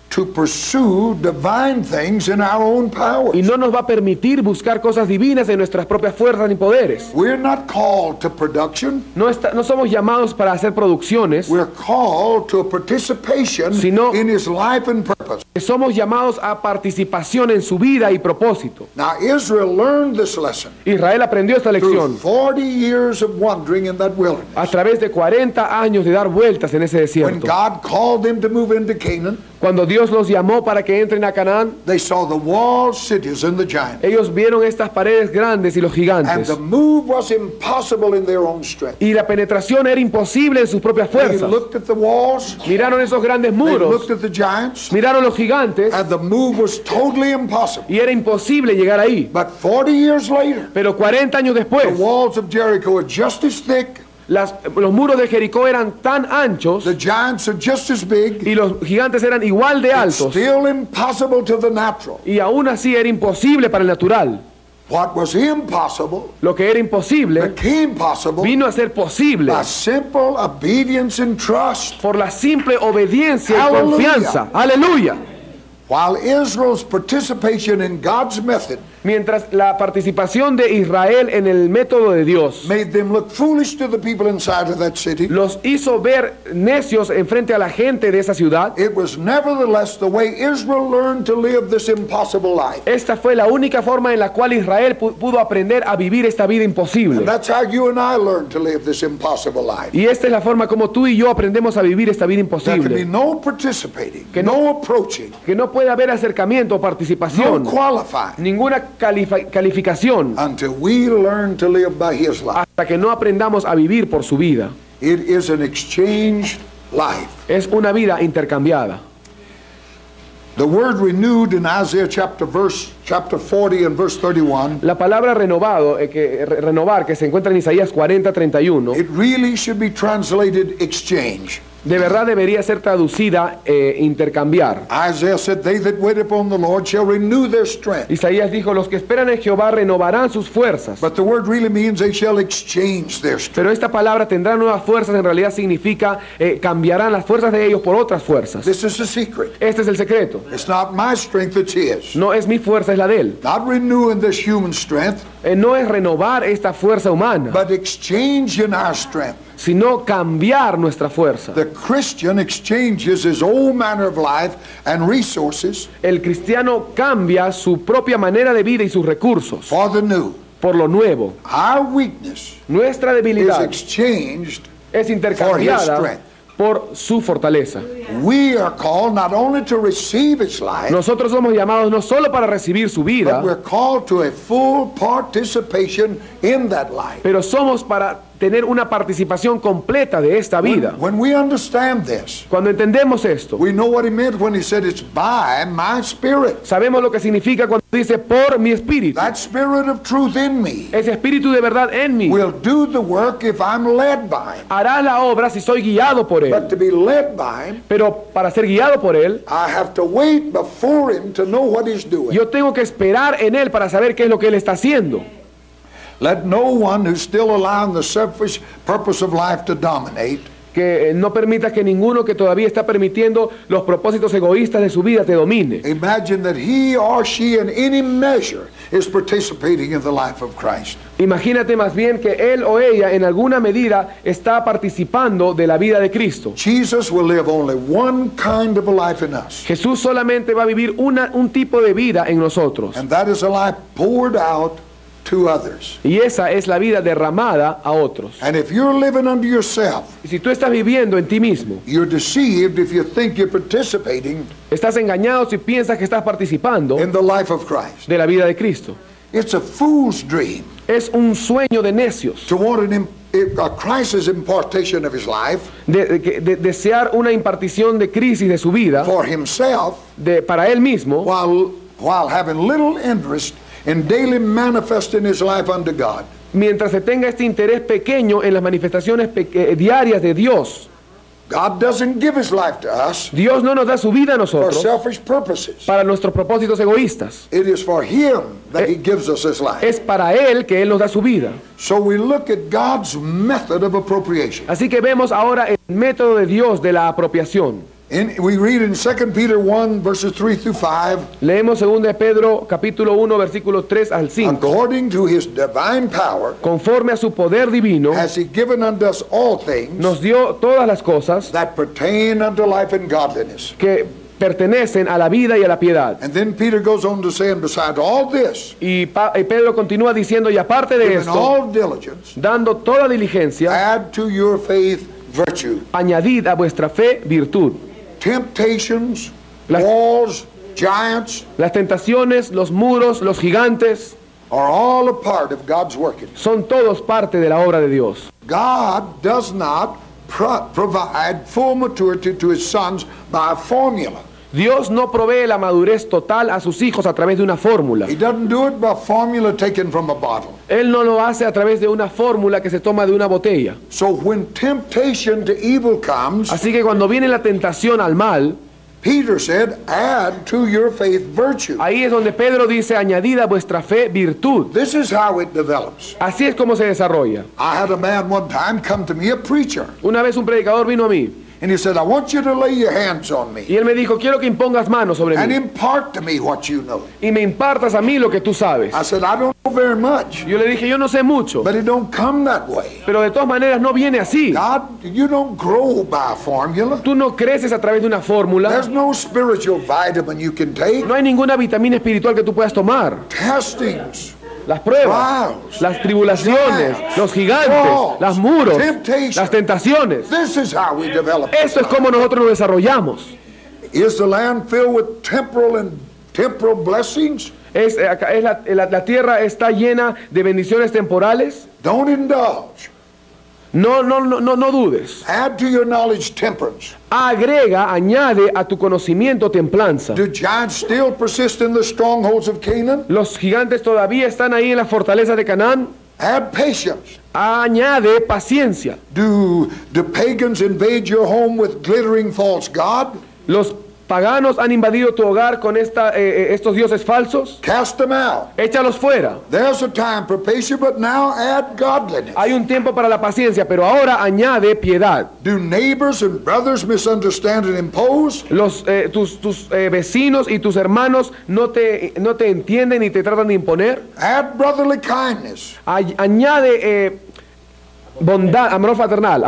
S2: to pursue divine things in our own powers.
S1: y no nos va a permitir buscar cosas divinas en nuestras propias fuerzas ni poderes.
S2: We're not called to production.
S1: No somos llamados para hacer producciones,
S2: We're called to a participation
S1: Sino-
S2: in his life and purpose.
S1: somos llamados a participación en su vida y propósito.
S2: Now Israel learned this lesson
S1: Israel aprendió esta
S2: through
S1: lección
S2: 40 years of wandering in that wilderness.
S1: a través de 40 años de dar vueltas en ese
S2: When
S1: desierto.
S2: God called them to move into Canaan,
S1: Cuando Dios los llamó para que entren a Canaán,
S2: they saw the walled cities and the giants.
S1: ellos vieron estas paredes grandes y los
S2: And
S1: gigantes.
S2: the move was impossible in their own strength.
S1: Y la penetración era imposible en sus propias
S2: They
S1: fuerzas.
S2: looked at the walls,
S1: Miraron esos grandes
S2: they
S1: muros,
S2: looked at the giants,
S1: miraron los gigantes
S2: and the move was totally impossible.
S1: y era imposible llegar ahí.
S2: But 40 years later,
S1: Pero 40 años
S2: the
S1: después,
S2: walls of Jericho are just as thick,
S1: los muros de Jericó eran tan anchos
S2: the giants are just as big.
S1: y los gigantes eran igual de
S2: It's
S1: altos.
S2: still impossible to the natural.
S1: Y aún así era imposible para el natural.
S2: What was impossible
S1: Lo que era imposible
S2: became possible
S1: vino a ser posible
S2: by simple obedience and trust.
S1: por la simple obediencia y
S2: Aleluya.
S1: confianza. Aleluya.
S2: while Israel's participation in God's method
S1: Mientras la participación de Israel en el método de Dios
S2: made them look foolish to the people inside of that city,
S1: los hizo ver necios en frente a la gente de esa ciudad,
S2: it was nevertheless the way Israel learned to live this impossible life.
S1: esta fue la única forma en la cual Israel pudo aprender a vivir esta vida imposible.
S2: And that's how you and I learn to live this impossible life.
S1: Y esta es la forma como tú y yo aprendemos a vivir esta vida
S2: There can be
S1: imposible.
S2: no participating,
S1: Que
S2: no approaching,
S1: Que no puede haber acercamiento o
S2: no
S1: participación,
S2: qualifying
S1: ninguna calificación,
S2: until we learn to live by His life.
S1: hasta que no aprendamos a vivir por su vida.
S2: It is an exchanged life.
S1: Es una vida intercambiada.
S2: The word renewed in Isaiah chapter 40 and verse 31,
S1: La palabra renovar, que se encuentra en Isaías 40:31,
S2: it really should be translated exchange.
S1: de verdad debería ser traducida intercambiar.
S2: Isaiah said, they that wait upon the Lord shall renew their strength.
S1: Isaías dijo, los que esperan en Jehová renovarán sus fuerzas.
S2: But the word really means they shall exchange their strength.
S1: Pero esta palabra tendrán nuevas fuerzas, en realidad significa cambiarán las fuerzas de ellos por otras fuerzas.
S2: This is the secret.
S1: Este es el secreto.
S2: It's not my strength, it's His.
S1: No es mi fuerza, es la de él.
S2: Not renewing this human strength,
S1: No es renovar esta fuerza humana,
S2: but exchanging our strength.
S1: sino cambiar nuestra fuerza.
S2: The Christian exchanges his old manner of life and resources
S1: El cristiano cambia su propia manera de vida y sus recursos
S2: for the new.
S1: por lo nuevo.
S2: Our weakness
S1: Nuestra
S2: is
S1: debilidad
S2: exchanged.
S1: es intercambiada
S2: strength.
S1: por su fortaleza.
S2: We are called not only to receive His life,
S1: Nosotros somos llamados no solo para recibir su
S2: but
S1: vida,
S2: we're called to a full participation in that life.
S1: pero somos para tener una participación completa de esta vida.
S2: When we understand this,
S1: Cuando entendemos esto,
S2: we know what He meant when He said it's by my Spirit.
S1: sabemos lo que significa cuando dice por mi espíritu.
S2: That Spirit of truth in me
S1: Ese espíritu de verdad en mí
S2: will do the work if I'm led by Him.
S1: hará la obra si soy guiado por él.
S2: But to be led by Him,
S1: Pero para ser guiado por él,
S2: I have to wait before Him to know what He's doing.
S1: yo tengo que esperar en él para saber qué es lo que él está haciendo.
S2: Let no one who's still allowing the selfish purpose of life to dominate
S1: Que no permitas que ninguno que todavía está permitiendo los propósitos egoístas de su vida te domine.
S2: imagine that he or she in any measure is participating in the life of Christ.
S1: Imagínate más bien que él o ella en alguna medida está participando de la vida de Cristo.
S2: Jesus will live only one kind of a life in us,
S1: Jesús solamente va a vivir un tipo de vida en nosotros.
S2: and that is a life poured out to others.
S1: Y esa es la vida derramada a otros.
S2: And if you're living unto yourself,
S1: Y si tú estás viviendo en ti mismo,
S2: you're deceived if you think you're participating
S1: estás engañado si piensas que estás participando
S2: in the life of Christ.
S1: de la vida de Cristo.
S2: It's a fool's dream
S1: Es un sueño de necios,
S2: to want a crisis impartation of his life
S1: de desear una impartición de crisis de su vida
S2: for himself
S1: para él mismo,
S2: while having little interest in daily manifesting his life unto God.
S1: mientras se tenga este interés pequeño en las manifestaciones diarias de Dios.
S2: God doesn't give his life to us
S1: Dios no nos da su vida a
S2: for
S1: nosotros
S2: selfish purposes.
S1: para nuestros propósitos egoístas.
S2: It is for him that he gives us his life.
S1: Es para Él que Él nos da su vida.
S2: So we look at God's method of appropriation.
S1: Así que vemos ahora el método de Dios de la apropiación.
S2: We read in 2 Peter 1 verses 3 through 5,
S1: Leemos 2 de Pedro capítulo 1 versículos 3 al 5.
S2: according to his divine power
S1: Conforme a su poder divino,
S2: has he given unto us all things
S1: nos dio todas las cosas
S2: that pertain unto life and godliness.
S1: que pertenecen a la vida y a la piedad.
S2: And then Peter goes on to say, and beside all this,
S1: Y Pedro continúa diciendo, y aparte de
S2: in
S1: esto,
S2: all diligence,
S1: dando toda diligencia,
S2: add to your faith virtue,
S1: añadid a vuestra fe virtud.
S2: temptations,
S1: Las-
S2: walls, giants
S1: Las tentaciones, los muros, los gigantes,
S2: are all a part of God's working.
S1: son todos parte de la obra de Dios.
S2: God does not provide full maturity to his sons by a formula.
S1: Dios no provee la madurez total a sus hijos a través de una fórmula.
S2: He doesn't do it by formula taken from a bottle.
S1: Él no lo hace a través de una fórmula que se toma de una botella.
S2: So when temptation to evil comes,
S1: Así que cuando viene la tentación al mal,
S2: Peter said, add to your faith virtue.
S1: ahí es donde Pedro dice, añadid a vuestra fe virtud.
S2: This is how it develops.
S1: Así es como se desarrolla.
S2: I had a man one time come to me, a preacher.
S1: Una vez un predicador vino a mí
S2: And he said, I want you to lay your hands on me
S1: Y él me dijo, quiero que impongas manos sobre
S2: and
S1: mí
S2: impart to me what you know.
S1: y me impartas a mí lo que tú sabes.
S2: I said, I don't know very much,
S1: Yo le dije, yo no sé mucho,
S2: but it don't come that way.
S1: pero de todas maneras no viene así.
S2: God, you don't grow by a formula.
S1: Tú no creces a través de una fórmula.
S2: There's no spiritual vitamin you can take.
S1: No hay ninguna vitamina espiritual que tú puedas tomar.
S2: Testings,
S1: Las pruebas, las tribulaciones, los gigantes, los muros, las tentaciones.
S2: this is how we develop.
S1: Esto es como nosotros nos desarrollamos.
S2: Is the land filled with temporal blessings?
S1: La tierra está llena de bendiciones temporales.
S2: Don't indulge.
S1: No dudes.
S2: Add to your knowledge temperance.
S1: Agrega, añade a tu conocimiento templanza.
S2: Do giants still persist in the strongholds of Canaan?
S1: Los gigantes todavía están ahí en la fortaleza de Canaán.
S2: Add patience.
S1: Añade paciencia.
S2: Do the pagans invade your home with glittering false god?
S1: Los paganos han invadido tu hogar con estos dioses falsos.
S2: Cast them out.
S1: Échalos fuera.
S2: There's a time for patience, but now add godliness.
S1: Hay un tiempo para la paciencia, pero ahora añade piedad.
S2: Do neighbors and brothers misunderstand and impose?
S1: Tus vecinos y tus hermanos no te entienden y te tratan de imponer.
S2: Add brotherly kindness.
S1: Añade bondad, amor fraternal.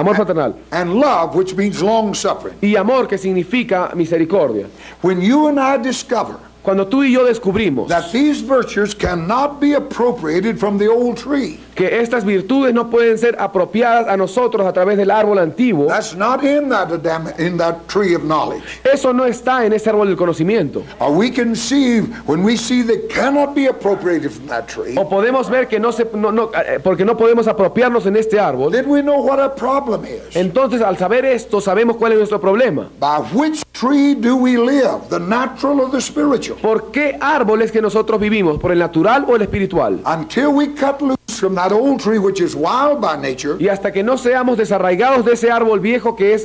S2: And love, which means long suffering.
S1: Y amor, que significa misericordia.
S2: When you and I discover
S1: Cuando tú y yo descubrimos
S2: that these virtues cannot be appropriated from the old tree,
S1: que estas virtudes no pueden ser apropiadas a nosotros a través del árbol antiguo,
S2: that's not in that tree of knowledge.
S1: eso no está en ese árbol del conocimiento.
S2: Or we can see, when we see they cannot be appropriated from that tree,
S1: O podemos ver que porque no podemos apropiarnos en este árbol.
S2: then we know what our problem is.
S1: Entonces, al saber esto, sabemos cuál es nuestro problema.
S2: By which tree do we live, the natural or the spiritual?
S1: ¿Por qué árbol es que nosotros vivimos? ¿Por el natural o el espiritual?
S2: Until we cut loose from that old tree, which is wild by nature,
S1: Y hasta que no seamos desarraigados de ese árbol viejo que es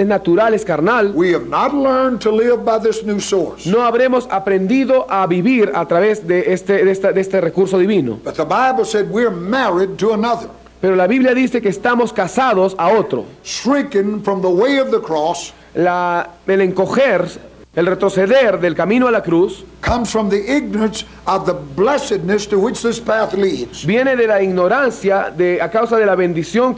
S1: natural, es carnal,
S2: we have not learned to live by this new source.
S1: no habremos aprendido a vivir a través de este recurso divino.
S2: But the Bible said we're married to another,
S1: Pero la Biblia dice que estamos casados a otro.
S2: shrinking from the way of the cross
S1: El encoger, el retroceder del camino a la cruz,
S2: comes from the ignorance of the blessedness to which this path leads.
S1: viene de la ignorancia a causa de la bendición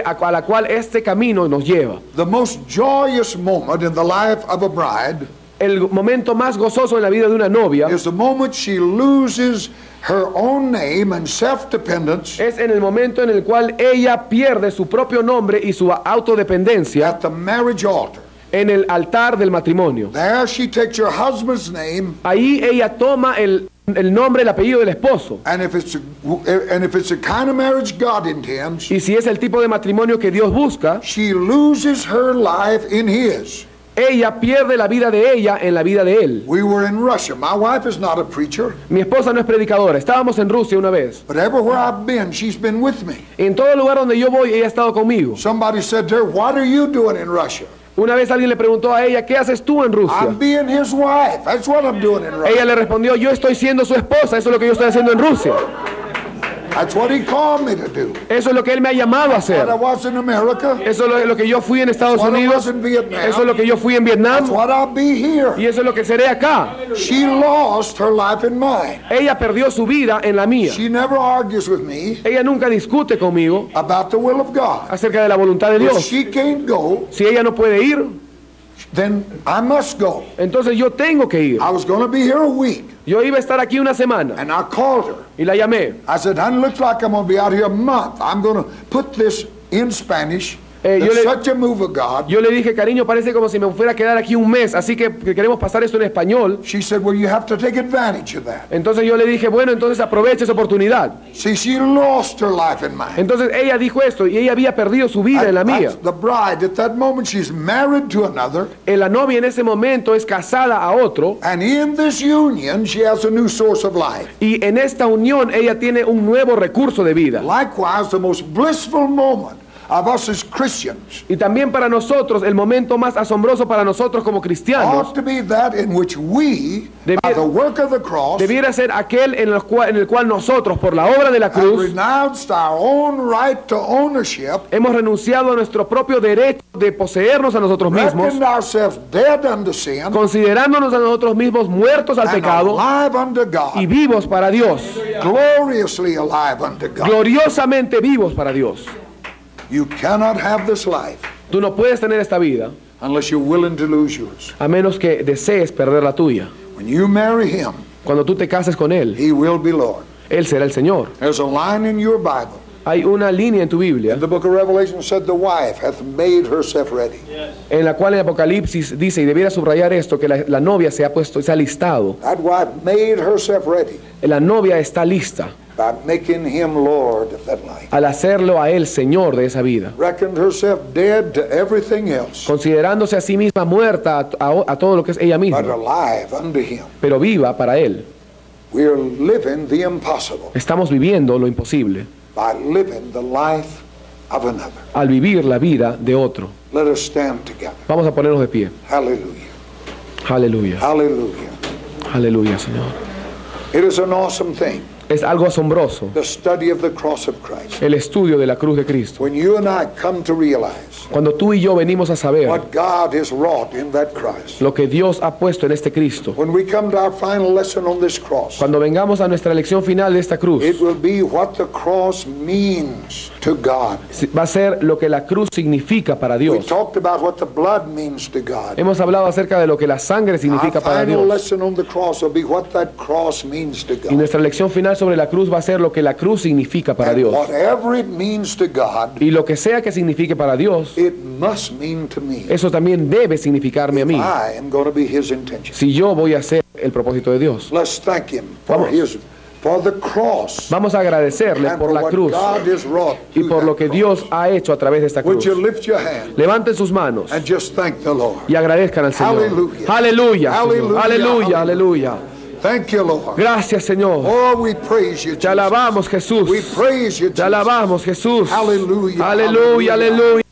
S1: a la cual este camino nos lleva.
S2: The most joyous moment in the life of a bride
S1: El momento más gozoso en la vida de una novia
S2: is the moment she loses her own name and self-dependence
S1: es en el momento en el cual ella pierde su propio nombre y su autodependencia
S2: at the marriage altar.
S1: en el altar del matrimonio.
S2: There she takes her husband's name,
S1: Ahí ella toma el nombre, el apellido del esposo.
S2: and if it's the kind of marriage God intends,
S1: Y si es el tipo de matrimonio que Dios busca,
S2: she loses her life in his.
S1: ella pierde la vida de ella en la vida de él.
S2: We were in Russia. My wife is not a preacher,
S1: Mi esposa no es predicadora. Estábamos en Rusia una vez.
S2: but everywhere I've been, she's been with me.
S1: En todo lugar donde yo voy, ella ha estado conmigo.
S2: Somebody said to her, "What are you doing in Russia?"
S1: Una vez alguien le preguntó a ella, ¿qué haces tú en Rusia?
S2: I'm being his wife. That's what I'm doing in Russia.
S1: Ella le respondió, yo estoy siendo su esposa, eso es lo que yo estoy haciendo en Rusia.
S2: That's what he called me to do.
S1: Eso es lo que él me ha llamado a hacer.
S2: What I was in America.
S1: Eso es lo que yo fui en Estados
S2: What I
S1: Unidos.
S2: was in Vietnam.
S1: Eso es lo que yo fui en Vietnam.
S2: That's what I'll be here.
S1: Y eso es lo que seré acá.
S2: She lost her life in mine.
S1: Ella perdió su vida en la mía.
S2: She never argues with me
S1: Ella nunca discute conmigo
S2: about the will of God.
S1: acerca de la voluntad de
S2: If
S1: Dios.
S2: she can't go,
S1: Si ella no puede ir,
S2: then I must go.
S1: entonces yo tengo que ir.
S2: I was going to be here a week,
S1: Yo iba a estar aquí una semana
S2: and I called her.
S1: y la llamé.
S2: I said, "Honey, looks like I'm going to be out here a month. I'm going to put this in Spanish.
S1: yo
S2: It's
S1: le-
S2: such a move of God."
S1: Yo le dije, cariño, parece como si me fuera a quedar aquí un mes, así que queremos pasar esto en español.
S2: She said, "Well, you have to take advantage of that."
S1: Entonces yo le dije, bueno, entonces aproveche esa oportunidad.
S2: See, she lost her life in mine.
S1: Entonces ella dijo esto y ella había perdido su vida en la mía.
S2: The bride, at that moment, she's married to another,
S1: La novia en ese momento es casada a otro
S2: and in this union, she has a new source of life.
S1: y en esta unión ella tiene un nuevo recurso de vida.
S2: Likewise, the most blissful moment of us as Christians
S1: Y también para nosotros, el momento más asombroso para nosotros como cristianos
S2: ought to be that in which we, by the work of the cross,
S1: debiera ser aquel en el cual nosotros, por la obra de la
S2: have
S1: cruz,
S2: renounced our own right to ownership,
S1: hemos renunciado a nuestro propio derecho de poseernos a nosotros mismos,
S2: reckoned ourselves dead unto sin,
S1: considerándonos a nosotros mismos muertos al
S2: and
S1: pecado
S2: alive unto
S1: y
S2: God,
S1: vivos para Dios,
S2: gloriously alive unto God.
S1: gloriosamente vivos para Dios.
S2: You cannot have this life
S1: Tú no puedes tener esta vida
S2: unless you're willing to lose yours.
S1: a menos que desees perder la tuya.
S2: When you marry him,
S1: Cuando tú te cases con Él,
S2: he will be Lord.
S1: Él será el Señor.
S2: There's a line in your Bible.
S1: Hay una línea en tu Biblia
S2: The book of Revelation said the wife hath made herself ready.
S1: en la cual en Apocalipsis dice, y debiera subrayar esto, que la novia se ha listado.
S2: That wife made herself ready
S1: La novia está lista
S2: by making him Lord of that life.
S1: al hacerlo a Él Señor de esa vida,
S2: Reckoned herself dead to everything else,
S1: considerándose a sí misma muerta a todo lo que es ella
S2: but
S1: misma,
S2: alive unto him.
S1: pero viva para Él.
S2: We are living the impossible
S1: Estamos viviendo lo imposible
S2: by living the life of another.
S1: al vivir la vida de otro.
S2: Let us stand together.
S1: Vamos a ponernos de pie.
S2: Hallelujah.
S1: Aleluya,
S2: Hallelujah.
S1: aleluya, Señor.
S2: It is an awesome thing,
S1: Es algo asombroso
S2: the study of the cross of Christ.
S1: el estudio de la cruz de Cristo.
S2: When you and I come to realize
S1: Cuando tú y yo venimos a saber
S2: what God has wrought in that cross,
S1: lo que Dios ha puesto en este Cristo,
S2: when we come to our final lesson on this cross,
S1: cuando vengamos a nuestra lección final de esta cruz,
S2: it will be what the cross means to God.
S1: va a ser lo que la cruz significa para
S2: We
S1: Dios.
S2: talked about what the blood means to God.
S1: Hemos hablado acerca de lo que la sangre
S2: Our
S1: significa para
S2: final
S1: Dios.
S2: lesson on the cross will be what that cross means to
S1: Y
S2: God.
S1: nuestra lección final sobre la cruz va a ser lo que la cruz significa para
S2: And
S1: Dios.
S2: whatever it means to God,
S1: Y lo que sea que signifique para Dios,
S2: it must mean to me.
S1: eso también debe significarme a mí,
S2: I am going to be His intention.
S1: si yo voy a ser el propósito de Dios.
S2: Let's thank Him for
S1: Vamos.
S2: for the cross
S1: Vamos a agradecerle
S2: and
S1: por
S2: for
S1: la
S2: what
S1: cruz
S2: God has wrought
S1: y
S2: through
S1: por lo
S2: that
S1: que
S2: cross.
S1: Dios ha hecho a través de esta
S2: Would
S1: cruz.
S2: you lift your hand
S1: Levanten sus manos
S2: and just thank the Lord?
S1: y agradezcan al Señor.
S2: Hallelujah.
S1: Aleluya, Señor.
S2: Hallelujah.
S1: Aleluya, aleluya.
S2: Thank you, Lord.
S1: Gracias, Señor.
S2: Oh, we praise you,
S1: Te
S2: Jesus.
S1: alabamos, Jesús.
S2: We praise you,
S1: Te
S2: Jesus.
S1: alabamos, Jesús.
S2: Hallelujah.
S1: Aleluya, aleluya.